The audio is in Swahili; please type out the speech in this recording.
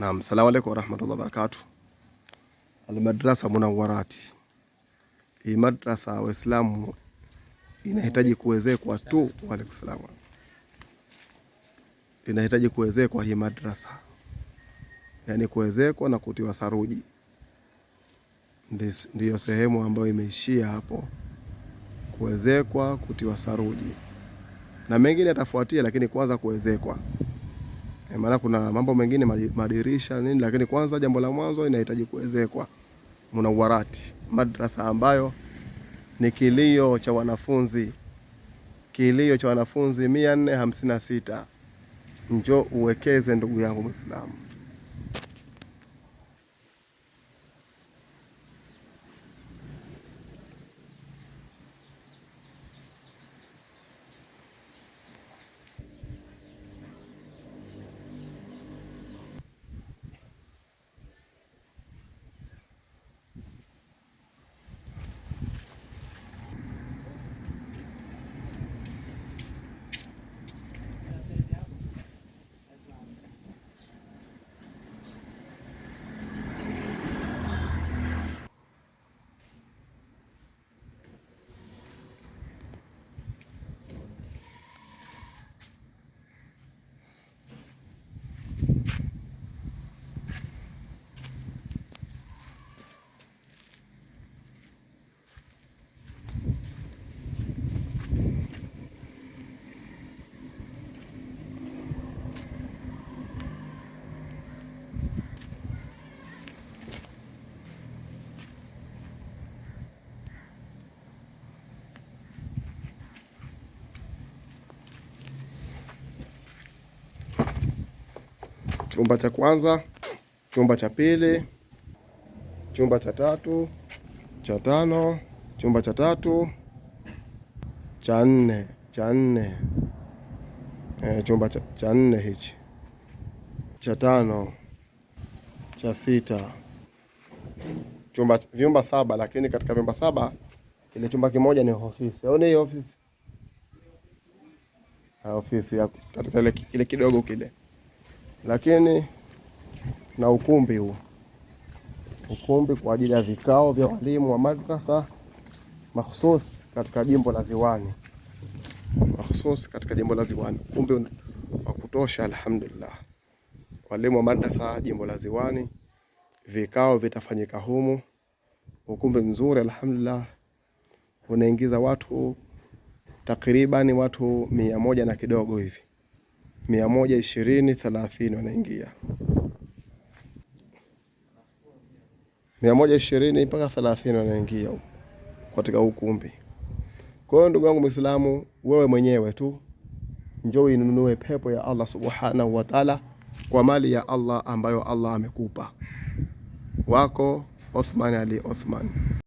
Naam, assalamu alaykum warahmatullahi wabarakatuh. Almadrasa Munawwarati. Hii madrasa Waislamu inahitaji kuwezekwa tu. Waalaikum salaam. Inahitaji kuwezekwa hii madrasa, yaani kuwezekwa na kutiwa saruji. Ndiyo sehemu ambayo imeishia hapo, kuwezekwa, kutiwa saruji na mengine yatafuatia, lakini kwanza kuwezekwa. Maana kuna mambo mengine, madirisha nini, lakini kwanza jambo la mwanzo inahitaji kuwezekwa. Munawwarati, madrasa ambayo ni kilio cha wanafunzi 456. Njoo uwekeze ndugu yangu Muislamu. Chumba cha kwanza, chumba cha pili, chumba cha tatu, cha tano, chumba cha tatu, cha nne, chumba cha nne hichi, cha tano, cha sita, vyumba 7, lakini katika vyumba 7 ile chumba kimoja ni ofisi. Au ni ofisi? Ofisi ya katika ile kidogo kile. Lakini na ukumbi huu, ukumbi kwa ajili ya vikao vya walimu wa madrasa mahsusi katika jimbo la Ziwani, ukumbi wa kutosha. Alhamdulillah, walimu wa madrasa jimbo la Ziwani, vikao vitafanyika humu. Ukumbi mzuri alhamdulillah, unaingiza watu takriban watu 100 na kidogo hivi, 120-130 wanaingia, 120 mpaka 30 wanaingia katika ukumbi. Kwa hiyo ndugu yangu Muislamu, wewe mwenyewe tu njoo inunue pepo ya Allah subhanahu wa ta'ala kwa mali ya Allah ambayo Allah amekupa. Wako Othman Ali Othman.